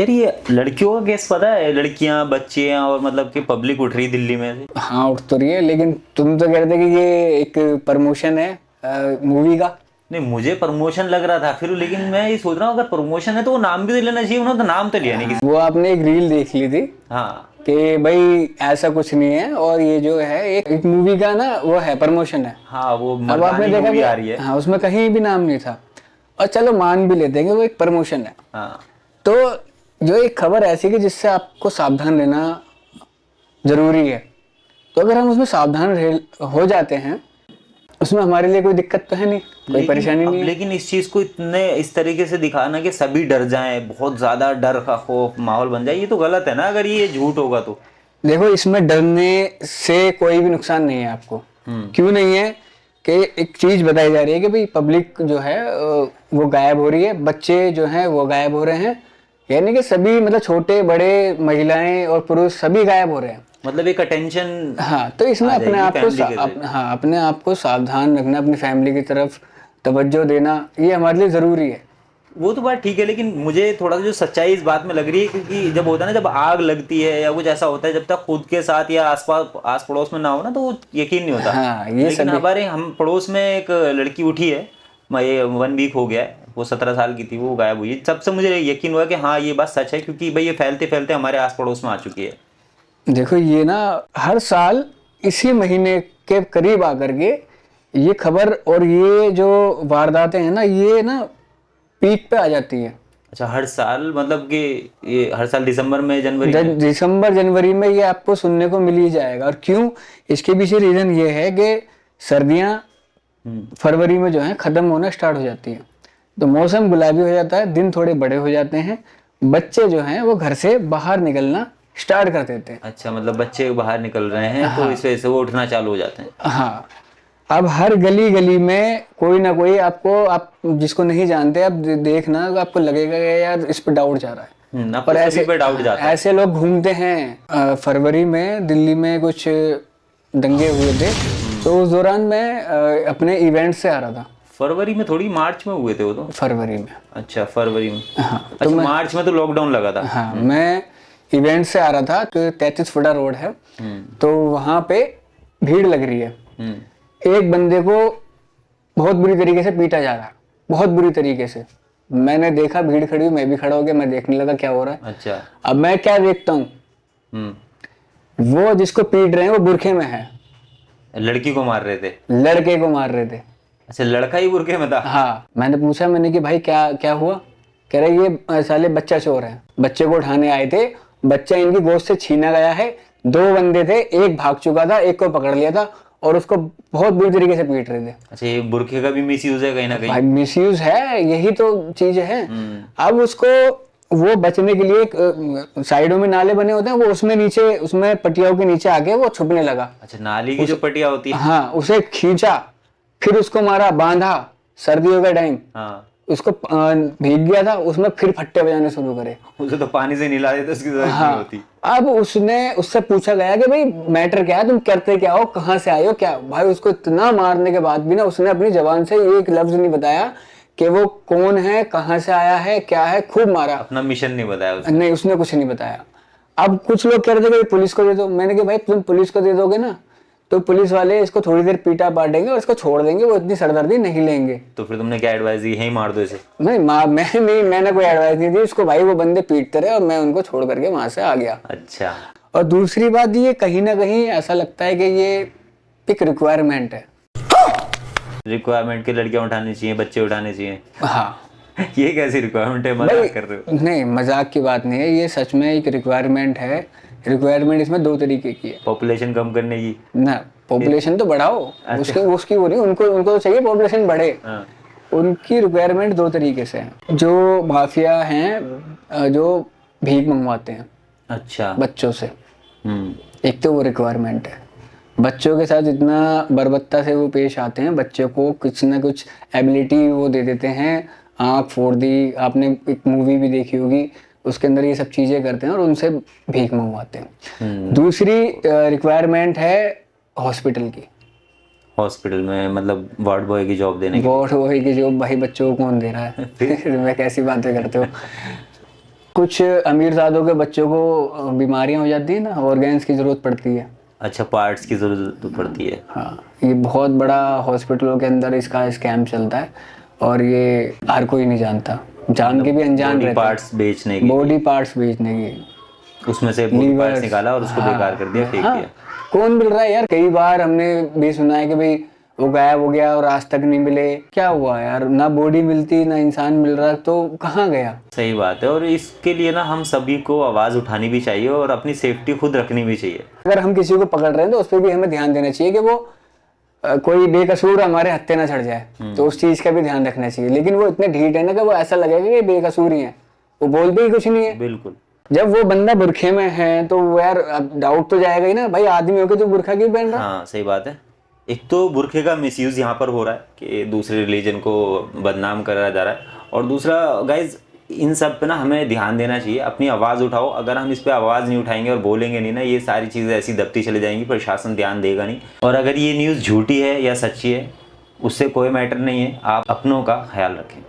यार ये लड़कियों का केस पता है, लड़कियां बच्चे और मतलब कि पब्लिक उठ रही दिल्ली में से। हाँ उठ तो रही है, लेकिन तुम तो कह रहे थे कि ये एक प्रमोशन है मूवी का। नहीं, मुझे प्रमोशन लग रहा था फिर, लेकिन मैं ये सोच रहा हूँ अगर प्रमोशन है तो वो नाम भी तो लेना चाहिए, उन्होंने तो नाम तो लिया नहीं किसी। वो आपने एक रील देख ली थी हाँ। कि भाई ऐसा कुछ नहीं है, और ये जो है एक मूवी का ना वो है, प्रमोशन है। हाँ, वो अब आपने मर्दानी देखा मूवी आ रही कि है। हाँ उसमें कहीं भी नाम नहीं था, और चलो मान भी लेते हैं कि वो एक प्रमोशन है। हाँ। तो जो एक खबर ऐसी कि जिससे आपको सावधान रहना जरूरी है, तो अगर हम उसमें हो जाते हैं, उसमें हमारे लिए कोई दिक्कत तो है नहीं, कोई लेकिन परेशानी नहीं अब है। लेकिन इस चीज को इतने इस तरीके से दिखाना कि सभी डर जाएं, बहुत ज्यादा डर का खौफ माहौल बन जाए, ये तो गलत है ना अगर ये झूठ होगा तो। देखो इसमें डरने से कोई भी नुकसान नहीं है आपको। हम्म। क्यों नहीं है? कि एक चीज बताई जा रही है कि भाई पब्लिक जो है वो गायब हो रही है, बच्चे जो हैं वो गायब हो रहे हैं, यानी कि सभी मतलब छोटे बड़े महिलाएं और पुरुष सभी गायब हो रहे हैं। मतलब एक अटेंशन हाँ तो इसमें आ जाएगी फैमिली के से। हाँ अपने आप को सावधान रखना, अपनी फैमिली की तरफ तवज्जो देना, ये हमारे लिए ज़रूरी है। वो तो बात ठीक है, लेकिन मुझे थोड़ा सा जो सच्चाई इस बात में लग रही है, क्योंकि जब होता है ना, जब आग लगती है या कुछ ऐसा होता है, जब तक खुद के साथ या आसपास आस पड़ोस में ना हो ना, तो वो यकीन नहीं होता। हाँ ये लेकिन सभी। हमारे हम पड़ोस में एक लड़की उठी है, ये 1 वीक हो गया है, वो 17 साल की थी, वो गायब हुई है। तब से मुझे यकीन हुआ कि हाँ ये बात सच है, क्योंकि भाई ये फैलते फैलते हमारे आस पड़ोस में आ चुकी है। देखो ये ना हर साल इसी महीने के करीब आकर के ये खबर और ये जो वारदातें हैं ना, ये ना पीक पे आ जाती है। अच्छा, हर साल मतलब कि ये हर साल दिसंबर में, जनवरी में? दिसंबर जनवरी में ये आपको सुनने को मिल ही जाएगा। और क्यों? इसके पीछे रीजन ये है कि सर्दियां हम्म। फरवरी में जो है खत्म होना स्टार्ट हो जाती है, तो मौसम गुलाबी हो जाता है, दिन थोड़े बड़े हो जाते हैं, बच्चे जो हैं वो घर से बाहर निकलना स्टार्ट कर देते हैं। अच्छा, मतलब बच्चे बाहर निकल रहे हैं तो हाँ इस वजह से वो उठना चालू हो जाते हैं। हाँ। अब हर गली गली में कोई ना कोई आपको, आप जिसको नहीं जानते आप देखना, आपको लगेगा कि यार इस पर डाउट जा रहा है। अब पर तो सभी ऐसे पे डाउट जाता है। ऐसे लोग घूमते हैं। फरवरी में दिल्ली में कुछ दंगे हुए थे, तो उस दौरान मैं अपने इवेंट से आ रहा था। फरवरी में थोड़ी, मार्च में हुए थे वो तो। फरवरी में। अच्छा, फरवरी में। हाँ तो अच्छा, मैं, मार्च में तो लॉकडाउन लगा था। हाँ मैं इवेंट से आ रहा था, तो 33 फुटा रोड है, हम्म। तो वहाँ पे भीड़ लग रही है। हम्म। एक बंदे को बहुत बुरी तरीके से पीटा जा रहा है, बहुत बुरी तरीके से। मैंने देखा, भीड़ खड़ी हुई, मैं भी खड़ा हो गया, मैं देखने लगा क्या हो रहा है। अच्छा। अब मैं क्या देखता हूँ, हम्म। वो जिसको पीट रहे हैं वो बुरखे में है, लड़की को मार रहे थे? लड़के को मार रहे थे। अच्छा, लड़का ही बुरखे में था? हाँ मैंने पूछा, मैंने कि भाई क्या क्या हुआ? कह रहे ये साले बच्चा चोर है, बच्चे को उठाने आए थे, बच्चा इनकी गोद से छीना गया है। दो बंदे थे, एक भाग चुका था, एक को पकड़ लिया था, और उसको बहुत बुरी तरीके से पीट रहे थे। अच्छा, ये बुरखे का भी मिस यूज है कहीं ना कहीं। भाई मिसयूज है, यही तो चीज है। हम्म। अब उसको, वो बचने के लिए साइडों में नाले बने होते हैं, वो उसमें नीचे, उसमें पटियाओं के नीचे आके वो छुपने लगा। अच्छा, नाली की जो पटिया होती है। हाँ उसे खींचा, फिर उसको मारा, बांधा, सर्दियों का टाइम, हाँ। उसको भीग गया था, उसमें फिर फट्टे बजाने शुरू करे। उसे तो पानी से नहला देते, उसकी जरूरत नहीं हाँ। होती। अब उससे पूछा गया कि भाई मैटर क्या है, तुम करते क्या हो, कहाँ से आए हो, क्या? भाई उसको इतना मारने के बाद भी ना उसने अपनी जबान से एक लफ्ज नहीं बताया कि वो कौन है, कहाँ से आया है, क्या है। खूब मारा। अपना मिशन नहीं बताया उसने? नहीं उसने कुछ नहीं बताया। अब कुछ लोग कह रहे थे कि पुलिस को दे दो, मैंने कहा भाई तुम पुलिस को दे दोगे ना, तो पुलिस वाले इसको थोड़ी देर पीटा पाटेंगे और इसको छोड़ देंगे, वो इतनी सरदर्दी नहीं लेंगे। तो फिर तुमने क्या एडवाइस दी, यहीं मार दो इसे? नहीं मैंने कोई एडवाइस नहीं दी उसको, भाई वो बंदे पीटते रहे और मैं उनको छोड़ करके वहां से आ गया। अच्छा। और दूसरी बात, ये कहीं ना कहीं ऐसा लगता है कि ये एक रिक्वायरमेंट है। रिक्वायरमेंट की लड़कियां उठानी चाहिए, बच्चे उठाने चाहिए? हाँ ये कैसी रिक्वायरमेंट है, भाई, मजाक कर रहे हो? नहीं मजाक की बात नहीं है, ये सच में एक रिक्वायरमेंट है। रिक्वायरमेंट इसमें दो तरीके की है पॉपुलेशन कम करने की? ना। पॉपुलेशन तो बढ़ाओ, अच्छा। उसकी उसकी वो नहीं, उनको उनको तो चाहिए पॉपुलेशन बढ़े। हाँ। उनकी रिक्वायरमेंट दो तरीके से है। जो माफिया हैं, जो भीख मंगवाते हैं अच्छा। बच्चों से, हम्म। एक तो वो रिक्वायरमेंट है। बच्चों के साथ इतना बर्बरता से वो पेश आते हैं, बच्चों को कुछ ना कुछ एबिलिटी वो दे देते हैं, आँख फोड़ दी, आपने एक मूवी भी देखी होगी, उसके अंदर ये सब चीज़ें करते हैं और उनसे भीख मंगवाते हैं। दूसरी रिक्वायरमेंट है हॉस्पिटल की। हॉस्पिटल में मतलब वार्ड बॉय की जॉब देने के लिए? वॉट वही की जो, भाई बच्चों को कौन दे रहा है? फिर? मैं कैसी बातें करते हो? कुछ अमीरजादों के बच्चों को बीमारियां हो जाती है ना, ऑर्गेन्स की जरूरत पड़ती है। अच्छा, पार्ट्स की जरूरत पड़ती है। हाँ, ये बहुत बड़ा हॉस्पिटलों के अंदर इसका स्कैम चलता है और ये हर कोई नहीं जानता, जान के भी अनजान बॉडी रहते पार्ट्स बेचने की, बॉडी पार्ट्स बेचने की, उसमें से बॉडी पार्ट्स लीवर्स। निकाला और उसको बेकार कर दिया, फेंक हाँ, दिया। कौन मिल रहा है यार, कई बार हमने भी सुना है कि भाई वो गायब हो गया और आज तक नहीं मिले। क्या हुआ यार, ना बॉडी मिलती ना इंसान मिल रहा, तो कहाँ गया। सही बात है, और इसके लिए ना हम सभी को आवाज़ उठानी भी चाहिए और अपनी सेफ्टी खुद रखनी भी चाहिए। अगर हम किसी को पकड़ रहे हैं तो उस पर भी हमें ध्यान देना चाहिए कि वो कोई बेकसूर हमारे हत्थे ना चढ़ जाए, तो उस चीज का भी ध्यान रखना चाहिए। लेकिन वो इतने ढीठ है ना कि वो ऐसा लगेगा कि बेकसूर ही है, वो बोलते ही कुछ नहीं है। बिल्कुल। जब वो बंदा बुरखे में है तो वो यार डाउट तो जाएगा ही ना, भाई आदमी होके तो बुरखा क्यों पहन रहा। हाँ सही बात है। एक तो बुरखे का मिसयूज यहाँ पर हो रहा है कि दूसरे रिलीजन को बदनाम करा जा रहा है, और दूसरा गाइज इन सब पे ना हमें ध्यान देना चाहिए, अपनी आवाज़ उठाओ। अगर हम इस पे आवाज़ नहीं उठाएंगे और बोलेंगे नहीं ना, ये सारी चीज़ें ऐसी दबती चली जाएंगी, प्रशासन ध्यान देगा नहीं। और अगर ये न्यूज़ झूठी है या सच्ची है, उससे कोई मैटर नहीं है, आप अपनों का ख्याल रखें।